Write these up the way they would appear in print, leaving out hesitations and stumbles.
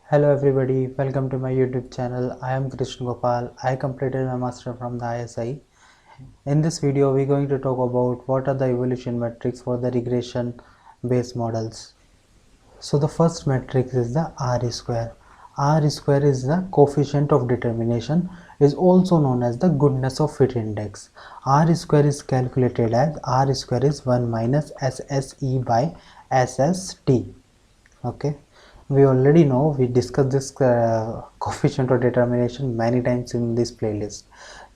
Hello everybody, welcome to my YouTube channel. I am Krishna Gopal. I completed my master from the ISI. In this video, we are going to talk about what are the evolution metrics for the regression based models. So the first metric is the R square. R square is the coefficient of determination, is also known as the goodness of fit index. R square is calculated as R square is 1 minus SSE by SST. Okay, we already know, we discussed this coefficient of determination many times in this playlist,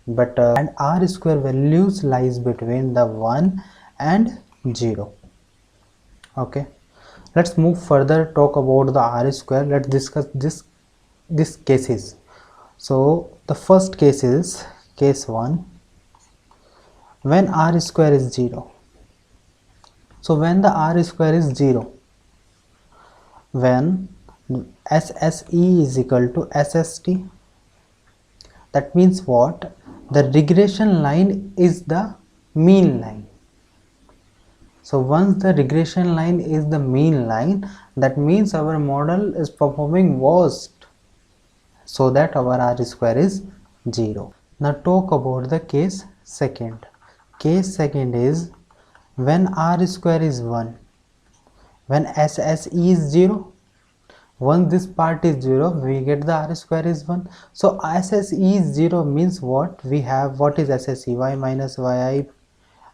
but and R square values lies between the 1 and 0. Okay, let's move further, talk about the R square. Let's discuss this cases. So the first case is case 1, when R square is 0. So when the R square is 0, when SSE is equal to SST, that means what? The regression line is the mean line. So once the regression line is the mean line, that means our model is performing worst, so that our R square is 0. Now talk about the case second. Case second is when R square is 1, when SSE is 0. Once this part is 0, we get the R square is 1. So SSE is 0 means what? We have, what is SSE? Y minus yi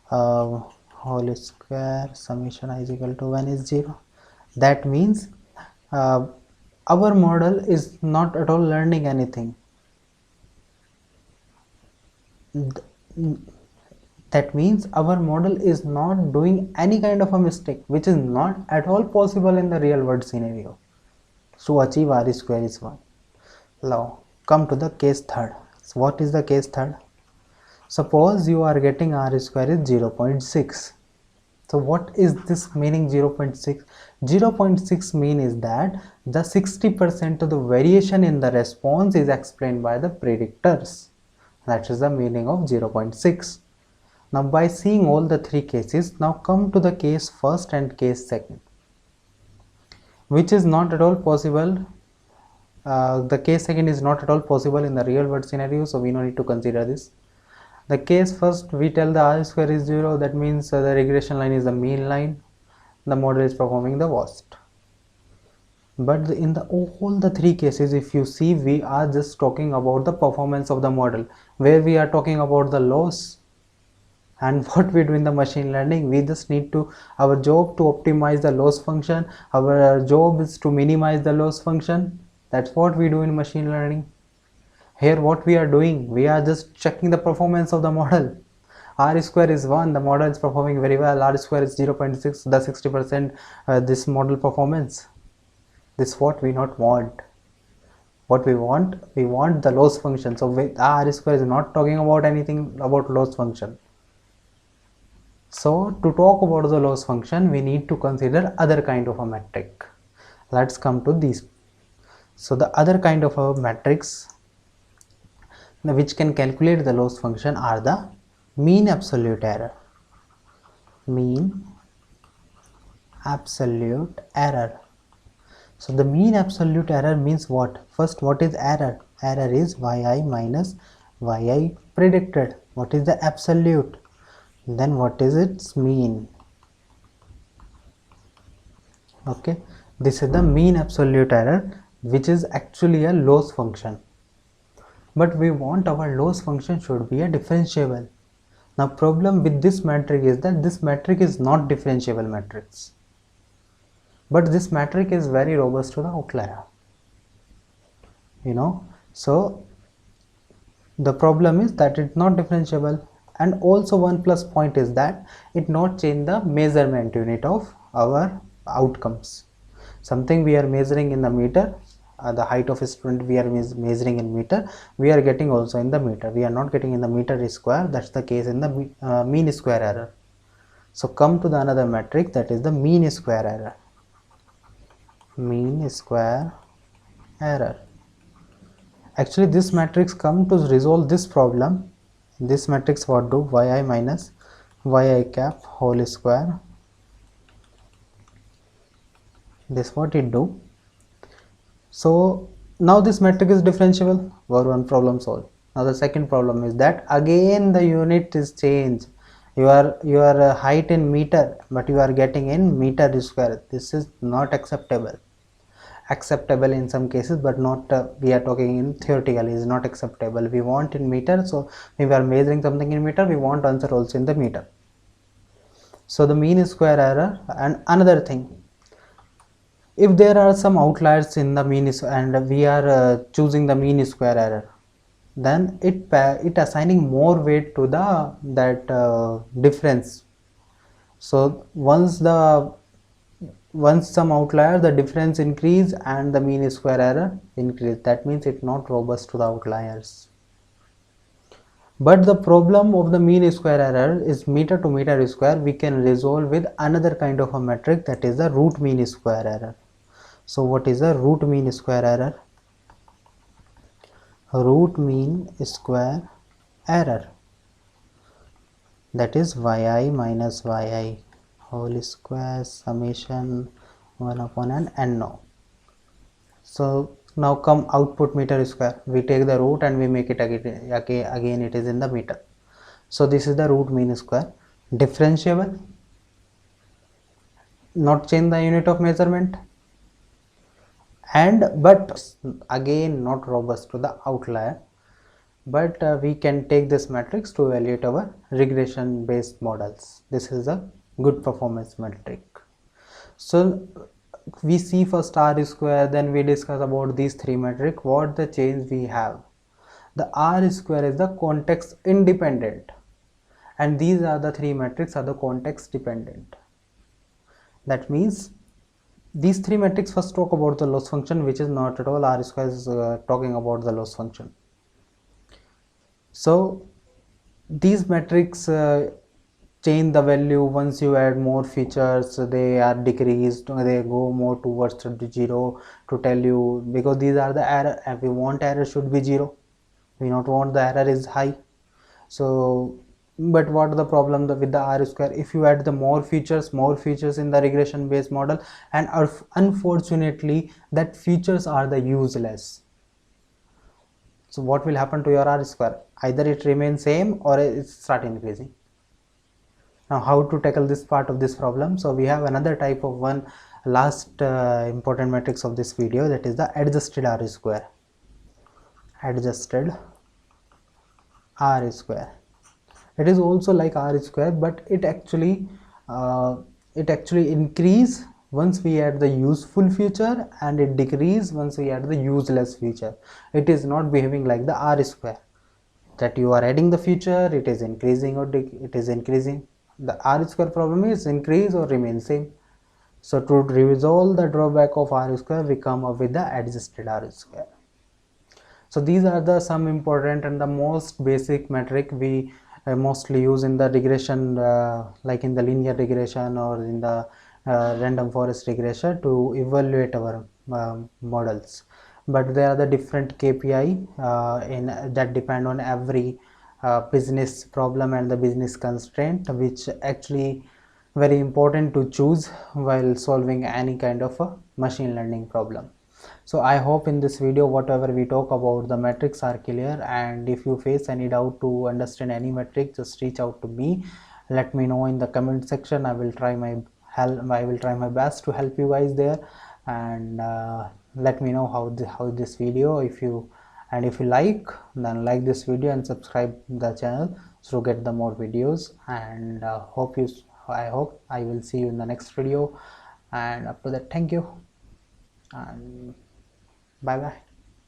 whole square summation I is equal to 1 is 0. That means our model is not at all learning anything. That means our model is not doing any kind of a mistake, which is not at all possible in the real world scenario. To achieve R square is 1. Now come to the case third. So what is the case third? Suppose you are getting R square is 0.6. So what is this meaning 0.6? 0.6 mean is that the 60% of the variation in the response is explained by the predictors. That is the meaning of 0.6. Now by seeing all the three cases, now come to the case first and case second, which is not at all possible. The case second is not at all possible in the real world scenario, so we no need to consider this. The case first, we tell the R square is 0, that means the regression line is the mean line, the model is performing the worst. But in the all the three cases, if you see, we are just talking about the performance of the model, where we are talking about the loss. And what we do in the machine learning, we just need to, our job to optimize the loss function, our job is to minimize the loss function. That's what we do in machine learning. Here what we are doing, we are just checking the performance of the model. R square is 1, the model is performing very well. R square is 0.6, the 60% this model performance. This is what we not want. What we want the loss function. So with R square is not talking about anything about loss function. So to talk about the loss function, we need to consider other kind of a metric. Let's come to these. So the other kind of a metrics which can calculate the loss function are the mean absolute error. Mean absolute error. So the mean absolute error means what? First, what is error? Error is yi minus yi predicted. What is the absolute? Then what is its mean? Okay, this is the mean absolute error, which is actually a loss function. But we want our loss function should be a differentiable. Now problem with this metric is that this metric is not differentiable matrix, but this metric is very robust to the outlier, you know. So the problem is that it's not differentiable, and also one plus point is that it not change the measurement unit of our outcomes. Something we are measuring in the meter, the height of a student we are measuring in meter, we are getting also in the meter. We are not getting in the meter square. That's the case in the mean square error. So come to the another metric, that is the mean square error. Mean square error. Actually this matrix come to resolve this problem. This matrix what do? Yi minus yi cap whole square. This what it do? So now this metric is differentiable. One problem solved. Now the second problem is that again the unit is changed. Your height in meter, but you are getting in meter square. This is not acceptable. Acceptable in some cases, but not we are talking in theoretically is not acceptable. We want in meter, so if we are measuring something in meter, we want answer also in the meter. So the mean square error. And another thing, if there are some outliers in the mean and we are choosing the mean square error, then it assigning more weight to the that difference. So once some outlier, the difference increase and the mean square error increase, that means it's not robust to the outliers. But the problem of the mean square error is meter to meter square we can resolve with another kind of a metric, that is the root mean square error. So what is the root mean square error? Root mean square error, that is yi minus yi whole square summation 1 upon an n now. So now come output meter square, we take the root and we make it again it is in the meter. So this is the root mean square, differentiable, not change the unit of measurement, and but again not robust to the outlier. But we can take this matrix to evaluate our regression based models. This is a good performance metric. So we see first R square, then we discuss about these three metric. What the change we have? The R square is the context independent, and these are the three metrics are the context dependent. That means these three metrics first talk about the loss function, which is not at all R square is talking about the loss function. So these metrics change the value once you add more features, they are decreased, they go more towards the 0 to tell you, because these are the error, and we want error should be 0, we not want the error is high. So but what the problem with the R square, if you add the more features in the regression based model, and unfortunately that features are the useless. So what will happen to your R square? Either it remains same or it start increasing. Now how to tackle this part of this problem? So we have another type of one last important matrix of this video, that is the adjusted R square. Adjusted R square. It is also like R square, but it actually increase once we add the useful feature, and it decrease once we add the useless feature. It is not behaving like the R square, that you are adding the feature, it is increasing or it is increasing. The R square problem is increase or remain same. So to resolve the drawback of R square, we come up with the adjusted R square. So these are the some important and the most basic metric we mostly use in the regression, like in the linear regression or in the random forest regression to evaluate our models. But there are the different KPI in that depend on every business problem and the business constraint, which actually very important to choose while solving any kind of a machine learning problem. So I hope in this video whatever we talk about the metrics are clear, and if you face any doubt to understand any metric, just reach out to me, let me know in the comment section. I will try my best to help you guys there, and let me know how this video, if you like, then like this video and subscribe the channel so get the more videos. And I hope I will see you in the next video, and up to that, thank you and bye bye.